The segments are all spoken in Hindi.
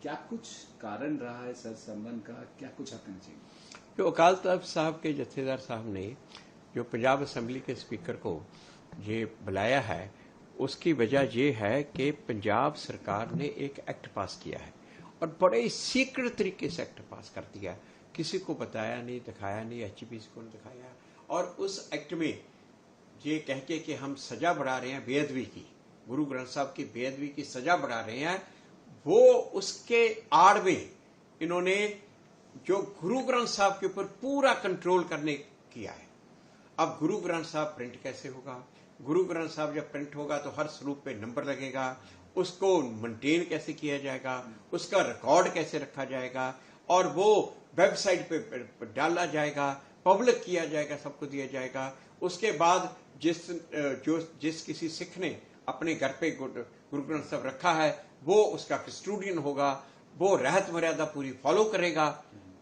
क्या कुछ कारण रहा है सर संबंध का, क्या कुछ हकना चाहिए? जो अकाल तख्त साहब के जत्थेदार साहब ने जो पंजाब असम्बली के स्पीकर को ये बुलाया है, उसकी वजह ये है कि पंजाब सरकार ने एक एक्ट पास किया है और बड़े सीक्रेट तरीके से एक्ट पास कर दिया। किसी को बताया नहीं, दिखाया नहीं, HPC को नहीं दिखाया। और उस एक्ट में ये कह के कि हम सजा बढ़ा रहे हैं बेअदबी की, गुरु ग्रंथ साहब की बेअदबी की सजा बढ़ा रहे हैं, वो उसके आड़ में इन्होंने जो गुरु ग्रंथ साहब के ऊपर पूरा कंट्रोल करने किया है। अब गुरु ग्रंथ साहब प्रिंट कैसे होगा? गुरु ग्रंथ साहब जब प्रिंट होगा तो हर स्वरूप पे नंबर लगेगा, उसको मेंटेन कैसे किया जाएगा, उसका रिकॉर्ड कैसे रखा जाएगा, और वो वेबसाइट पे डाला जाएगा, पब्लिक किया जाएगा, सबको दिया जाएगा। उसके बाद जिस किसी सिख ने अपने घर पे गुरु ग्रंथ साहब रखा है, वो उसका कस्टोडियन होगा, वो रहत मर्यादा पूरी फॉलो करेगा,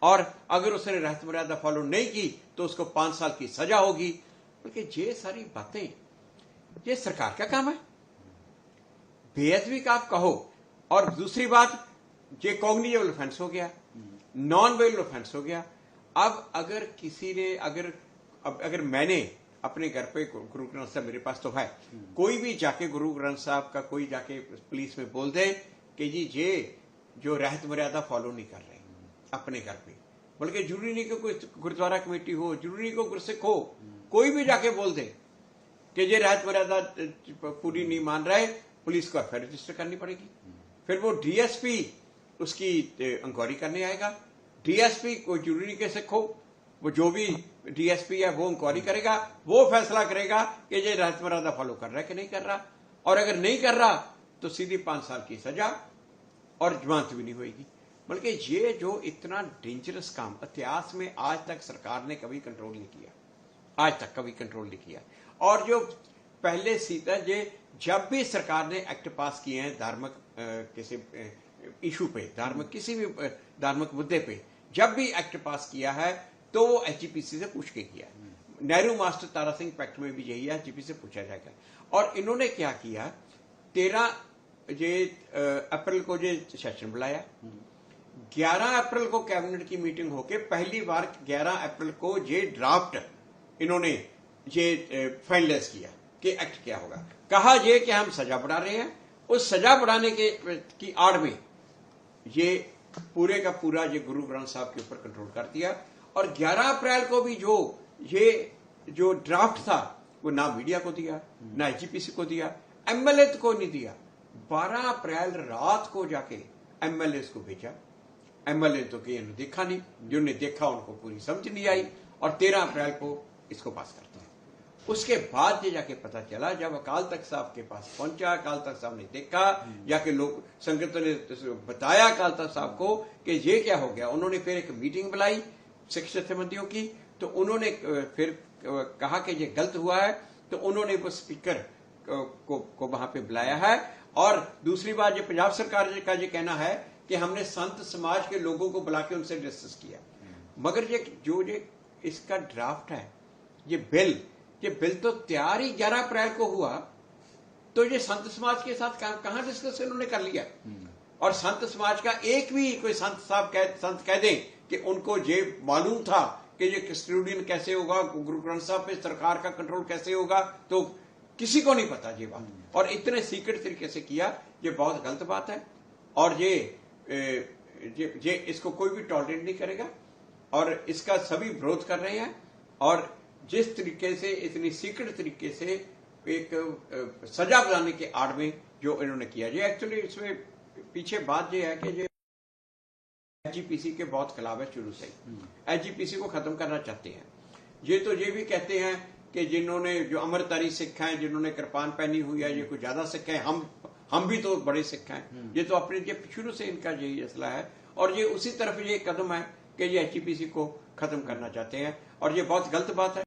और अगर उसने रहत मर्यादा फॉलो नहीं की तो उसको 5 साल की सजा होगी। बल्कि ये सारी बातें ये सरकार का काम है। बेअदबी का आप कहो, और दूसरी बात ये कॉग्निजेबल ऑफेंस हो गया, नॉन वेल ऑफेंस हो गया। अब अगर किसी ने अगर मैंने अपने घर पे गुरु ग्रंथ साहब मेरे पास तो है, कोई भी जाके गुरु ग्रंथ साहब का कोई जाके पुलिस में बोल दे कि जी ये जो रहत मर्यादा फॉलो नहीं कर रहे अपने घर पे, बल्कि जरूरी नहीं कि कोई गुरुद्वारा कमेटी हो, जरूरी नहीं कि गुरसिख हो, कोई भी जाके बोल दे कि ये रहत मर्यादा पूरी नहीं मान रहे, पुलिस को एफआईआर रजिस्टर करनी पड़ेगी। फिर वो DSP उसकी इंक्वायरी करने आएगा। DSP को जरूरी नहीं कि सिख हो, वो जो भी DSP है वो इंक्वायरी करेगा, वो फैसला करेगा कि ये रहत मर्यादा फॉलो कर रहा है कि नहीं कर रहा, और अगर नहीं कर रहा तो सीधी 5 साल की सजा और जमानत भी नहीं होगी। बल्कि ये जो इतना डेंजरस काम इतिहास में आज तक सरकार ने कभी कंट्रोल नहीं किया, आज तक कभी कंट्रोल नहीं किया। और जो पहले सीधा जब भी सरकार ने एक्ट पास किए हैं धार्मिक किसी इशू पे, धार्मिक किसी भी धार्मिक मुद्दे पे जब भी एक्ट पास किया है तो वो HPC से पूछ के किया। नेहरू मास्टर तारा सिंह पैक्ट में भी यही है, HPC से पूछा जाएगा। और इन्होंने क्या किया, 13 अप्रैल को सेशन बुलाया, 11 अप्रैल को कैबिनेट की मीटिंग होके पहली बार 11 अप्रैल को ये ड्राफ्ट इन्होंने फाइनलाइज किया कि एक्ट क्या होगा। कहा ये कि हम सजा बढ़ा रहे हैं, उस सजा बढ़ाने की आड़ में ये पूरे का पूरा ये गुरु ग्रंथ साहब के ऊपर कंट्रोल कर दिया। और 11 अप्रैल को भी जो ड्राफ्ट था वो ना मीडिया को दिया, ना HPC को दिया, MLA को नहीं दिया। 12 अप्रैल रात को जाके MLA को भेजा। MLA तो कि देखा नहीं, जिन्होंने देखा उनको पूरी समझ नहीं आई, और 13 अप्रैल को इसको पास करता है। उसके बाद ये जाके पता चला, जब अकाल तख्त साहब के पास पहुंचा, अकाल तख्त साहब ने देखा, जाके लोग संगत ने बताया अकाल तख्त साहब को कि ये क्या हो गया। उन्होंने फिर एक मीटिंग बुलाई सिख जत्थेबंदियों की, तो उन्होंने फिर कहा कि ये गलत हुआ है, तो उन्होंने वो स्पीकर को वहां पे बुलाया है। और दूसरी बात, ये पंजाब सरकार का ये कहना है कि हमने संत समाज के लोगों को बुला के उनसे डिस्कस किया, मगर ये इसका ड्राफ्ट है, ये बिल तो तैयार ही 11 अप्रैल को हुआ, तो ये संत समाज के साथ कहां डिस्कस उन्होंने कर लिया। और संत समाज का एक भी कोई संत कह दें कि उनको ये मालूम था कि ये कस्टोडियन कैसे होगा, गुरु ग्रंथ साहब पे सरकार का कंट्रोल कैसे होगा, तो किसी को नहीं पता ये बात। और इतने सीक्रेट तरीके से किया, ये बहुत गलत बात है, और ये इसको कोई भी टॉलरेट नहीं करेगा, और इसका सभी विरोध कर रहे हैं। और जिस तरीके से इतनी सीक्रेट तरीके से एक सजा बनाने के आड़ में जो इन्होंने किया, ये एक्चुअली इसमें पीछे बात ये है कि ये HPC के बहुत खिलाफ है शुरू से। HPC को खत्म करना चाहते हैं। ये भी कहते हैं कि जिन्होंने जो अमरतारी सिख हैं, जिन्होंने कृपान पहनी हुई है, ये कुछ ज्यादा सिख हैं, हम भी तो बड़े सिख हैं। ये तो अपने शुरू से इनका यही असला है, और ये उसी तरफ ये कदम है कि ये HPC को खत्म करना चाहते हैं, और ये बहुत गलत बात है।